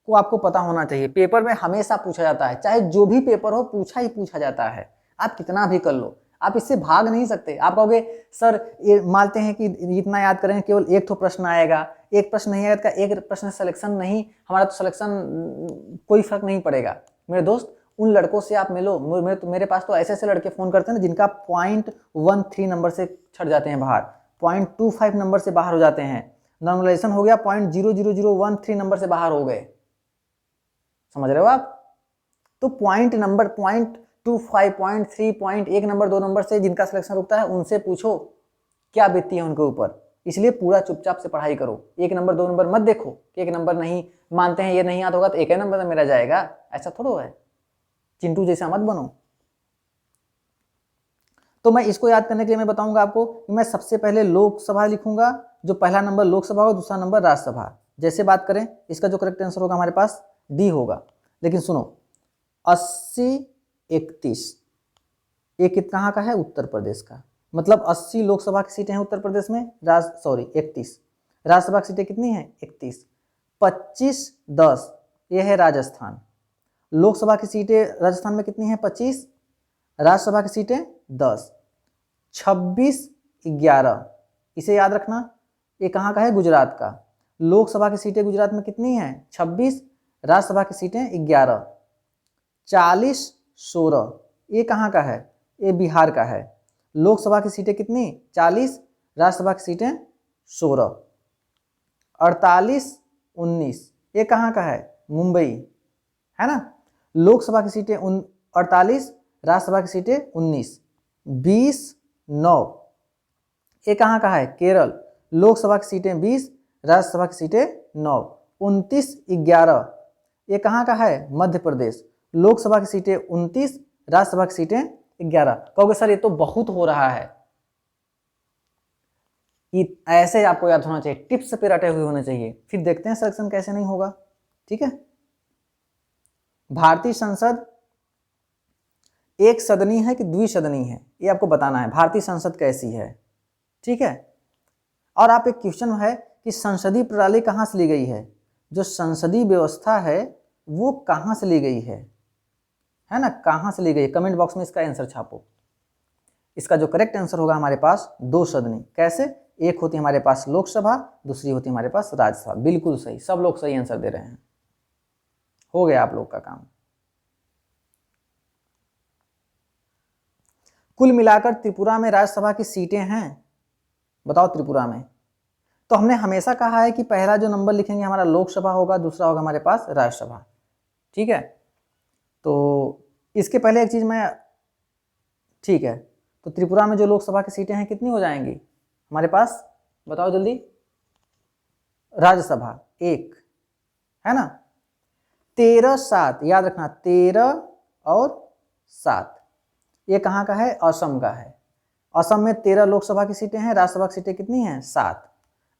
को आपको पता होना चाहिए। पेपर में हमेशा पूछा जाता है, चाहे जो भी पेपर हो पूछा ही पूछा जाता है। आप कितना भी कर लो, आप इससे भाग नहीं सकते। आप कहोगे सर ये मानते हैं कि इतना याद करें केवल एक तो प्रश्न आएगा, एक प्रश्न नहीं आएगा, एक प्रश्न सिलेक्शन नहीं, हमारा तो सिलेक्शन कोई फर्क नहीं पड़ेगा। मेरे दोस्त उन लड़कों से आप मिलो। मेरे पास तो ऐसे लड़के फोन करते हैं ना जिनका 0.13 नंबर से छट जाते हैं बाहर, 0.25 नंबर से बाहर हो जाते हैं। नॉर्मलाइजेशन हो गया 0.00013 नंबर से बाहर हो गए, समझ रहे हो आप। तो पॉइंट नंबर 0.25, 0.3, 1 नंबर 2 नंबर से जिनका सिलेक्शन रुकता है उनसे पूछो क्या बीतती है उनके ऊपर। इसलिए पूरा चुपचाप से पढ़ाई करो, 1 नंबर 2 नंबर मत देखो कि 1 नंबर नहीं मानते हैं, ये नहीं याद होगा तो 1 नंबर में मेरा जाएगा, ऐसा थोड़ा है। चिंटू जैसा मत बनो। तो मैं इसको याद करने के लिए मैं बताऊंगा आपको कि मैं सबसे पहले लोकसभा लिखूंगा, जो पहला नंबर लोकसभा होगा, दूसरा नंबर राज्यसभा। जैसे बात करें इसका जो करेक्ट आंसर होगा हमारे पास डी होगा। लेकिन सुनो 80-31 ये कहाँ का है, उत्तर प्रदेश का। मतलब 80 लोकसभा की सीटें हैं उत्तर प्रदेश में, 31 राज्यसभा की सीटें कितनी हैं, 31। 25-10 ये है राजस्थान। लोकसभा की सीटें राजस्थान में कितनी हैं, 25। राज्यसभा की सीटें 10। 26-11 इसे याद रखना, ये कहाँ का है, गुजरात का। लोकसभा की सीटें गुजरात में कितनी हैं, 26। राज्यसभा की सीटें 11। 40-16 ये कहाँ का है, ये बिहार का है। लोकसभा की सीटें कितनी, 40। राज्यसभा की सीटें 16। 48-19 ये कहाँ का है, मुंबई, है ना। लोकसभा की सीटें 48, राज्यसभा की सीटें 19। 20-9 ये कहाँ का है, केरल। लोकसभा की सीटें 20, राज्यसभा की सीटें 9। 29-11 ये कहाँ का है, मध्य प्रदेश। लोकसभा की सीटें 29, राज्यसभा की सीटें 11। कहोगे सर ये तो बहुत हो रहा है, ये ऐसे आपको याद होना चाहिए, टिप्स पे रटे हुए होने चाहिए, फिर देखते हैं सिलेक्शन कैसे नहीं होगा, ठीक है। भारतीय संसद एक सदनी है कि द्विसदनी है, ये आपको बताना है। भारतीय संसद कैसी है, ठीक है। और आप एक क्वेश्चन है कि संसदीय प्रणाली कहाँ से ली गई है, जो संसदीय व्यवस्था है वो कहाँ से ली गई है ना, कहाँ से ली गई है। कमेंट बॉक्स में इसका आंसर छापो। इसका जो करेक्ट आंसर होगा हमारे पास 2 सदनी। कैसे? एक होती है हमारे पास लोकसभा, दूसरी होती है हमारे पास राज्यसभा। बिल्कुल सही, सब लोग सही आंसर दे रहे हैं। हो गया आप लोग का काम। कुल मिलाकर त्रिपुरा में राज्यसभा की सीटें हैं, बताओ त्रिपुरा में। तो हमने हमेशा कहा है कि पहला जो नंबर लिखेंगे हमारा लोकसभा होगा, दूसरा होगा हमारे पास राज्यसभा। ठीक है, तो इसके पहले एक चीज मैं, ठीक है, तो त्रिपुरा में जो लोकसभा की सीटें हैं कितनी हो जाएंगी हमारे पास, बताओ जल्दी। राज्यसभा 1 है ना, 13-7 याद रखना, 13 और 7। ये कहाँ का है? असम का है। असम में 13 लोकसभा की सीटें हैं, राज्यसभा की सीटें कितनी हैं? 7।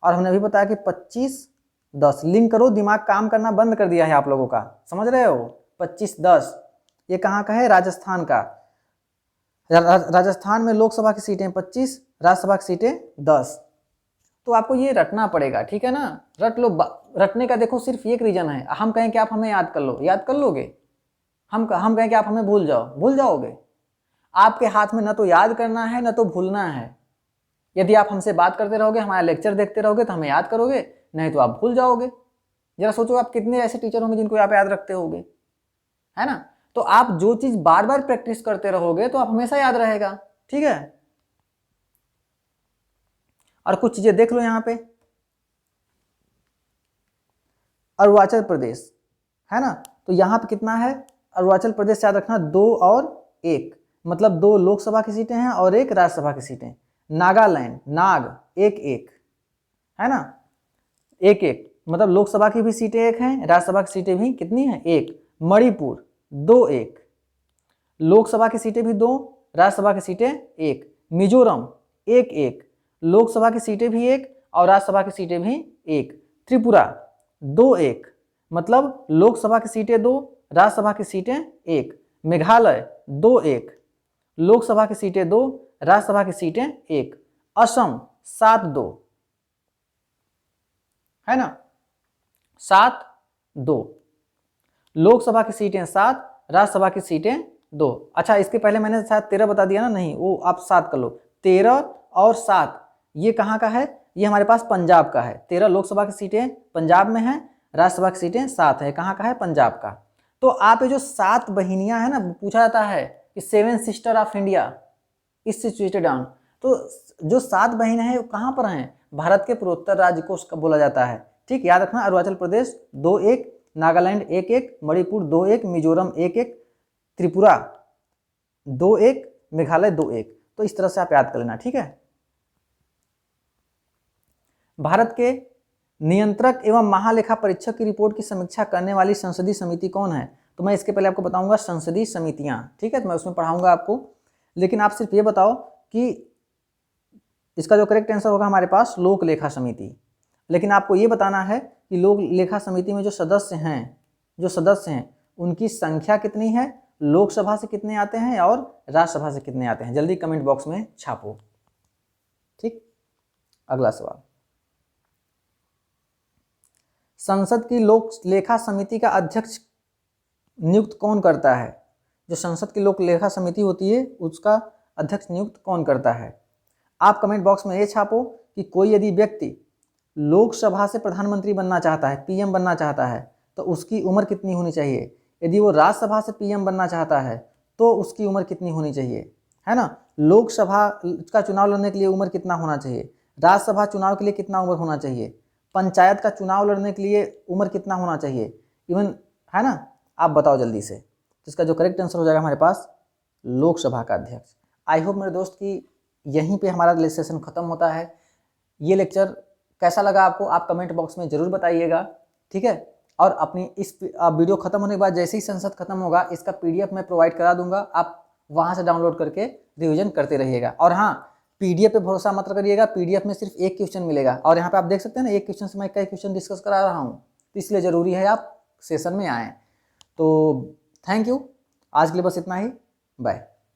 और हमने अभी बताया कि 25-10। लिंक करो, दिमाग काम करना बंद कर दिया है आप लोगों का, समझ रहे हो? 25-10 ये कहाँ का है? राजस्थान का। राजस्थान में लोकसभा की सीटें 25, राज्यसभा की सीटें 10। तो आपको ये रटना पड़ेगा, ठीक है ना? रट लो। रटने का देखो सिर्फ एक रीजन है, हम कहें कि आप हमें याद कर लो, याद कर लोगे। हम कहें कि आप हमें भूल जाओ, भूल जाओगे। आपके हाथ में न तो याद करना है न तो भूलना है। यदि आप हमसे बात करते रहोगे, हमारा लेक्चर देखते रहोगे तो हमें याद करोगे, नहीं तो आप भूल जाओगे। जरा सोचो आप कितने ऐसे टीचर होंगे जिनको आप याद रखते होगे, है ना? तो आप जो चीज बार बार प्रैक्टिस करते रहोगे तो आप हमेशा याद रहेगा, ठीक है? और कुछ चीजें देख लो यहाँ पे। अरुणाचल प्रदेश है ना, तो यहाँ पे कितना है? अरुणाचल प्रदेश याद रखना, 2 और 1, मतलब 2 लोकसभा की सीटें हैं और 1 राज्यसभा की सीटें। नागालैंड, नाग 1-1 है ना, 1-1, मतलब लोकसभा की भी सीटें 1 हैं, राज्यसभा की सीटें भी कितनी हैं? 1। मणिपुर 2-1, लोकसभा की सीटें भी 2, राज्यसभा की सीटें 1। मिजोरम 1-1, लोकसभा की सीटें भी 1 और राज्यसभा की सीटें भी 1। त्रिपुरा 2-1, मतलब लोकसभा की सीटें 2, राज्यसभा की सीटें 1। मेघालय 2-1, लोकसभा की सीटें 2, राज्यसभा की सीटें 1। असम 7-2 है ना, 7-2, लोकसभा की सीटें 7, राज्यसभा की सीटें 2। अच्छा, इसके पहले मैंने शायद 13 बता दिया ना, नहीं, वो आप 7 कर लो। 13 और 7 ये कहाँ का है? ये हमारे पास पंजाब का है। 13 लोकसभा की सीटें पंजाब में हैं, राज्यसभा की सीटें 7 है। कहाँ का है? पंजाब का। तो आप ये जो 7 बहिनियां है ना, पूछा जाता है कि 7 sister of India is situated on, तो जो 7 बहनें हैं वो कहाँ पर हैं? भारत के पूर्वोत्तर राज्य को उसका बोला जाता है। ठीक, याद रखना। अरुणाचल प्रदेश 2-1, नागालैंड 1-1, मणिपुर 2-1, मिजोरम 1-1, त्रिपुरा 2-1, मेघालय 2-1। तो इस तरह से आप याद कर लेना, ठीक है? भारत के नियंत्रक एवं महालेखा परीक्षक की रिपोर्ट की समीक्षा करने वाली संसदीय समिति कौन है? तो मैं इसके पहले आपको बताऊंगा संसदीय समितियां, ठीक है? तो मैं उसमें पढ़ाऊंगा आपको, लेकिन आप सिर्फ ये बताओ कि इसका जो करेक्ट आंसर होगा हमारे पास लोक लेखा समिति। लेकिन आपको ये बताना है कि लोक लेखा समिति में जो सदस्य हैं उनकी संख्या कितनी है, लोकसभा से कितने आते हैं और राज्यसभा से कितने आते हैं। जल्दी कमेंट बॉक्स में छापो। ठीक, अगला सवाल, संसद की लोक लेखा समिति का अध्यक्ष नियुक्त कौन करता है? जो संसद की लोक लेखा समिति होती है उसका अध्यक्ष नियुक्त कौन करता है? आप कमेंट बॉक्स में ये छापो कि कोई यदि व्यक्ति लोकसभा से प्रधानमंत्री बनना चाहता है, पीएम बनना चाहता है, तो उसकी उम्र कितनी होनी चाहिए। यदि वो राज्यसभा से पीएम बनना चाहता है तो उसकी उम्र कितनी होनी चाहिए, है ना। लोकसभा का चुनाव लड़ने के लिए उम्र कितना होना चाहिए, राज्यसभा चुनाव के लिए कितना उम्र होना चाहिए, पंचायत का चुनाव लड़ने के लिए उम्र कितना होना चाहिए, इवन, है ना। आप बताओ जल्दी से। तो इसका जो करेक्ट आंसर हो जाएगा हमारे पास लोकसभा का अध्यक्ष। आई होप मेरे दोस्त कि यहीं पे हमारा सेशन खत्म होता है। ये लेक्चर कैसा लगा आपको, आप कमेंट बॉक्स में ज़रूर बताइएगा, ठीक है। और अपनी इस वीडियो खत्म होने के बाद जैसे ही संसद खत्म होगा इसका पीडीएफ मैं प्रोवाइड करा दूंगा, आप वहाँ से डाउनलोड करके रिवीजन करते रहिएगा। और हाँ, पीडीएफ पे भरोसा मत करिएगा, पीडीएफ में सिर्फ एक क्वेश्चन मिलेगा और यहाँ पे आप देख सकते हैं ना, एक क्वेश्चन से मैं कई क्वेश्चन डिस्कस करा रहा हूँ, तो इसलिए ज़रूरी है आप सेशन में आएँ। तो थैंक यू, आज के लिए बस इतना ही, बाय।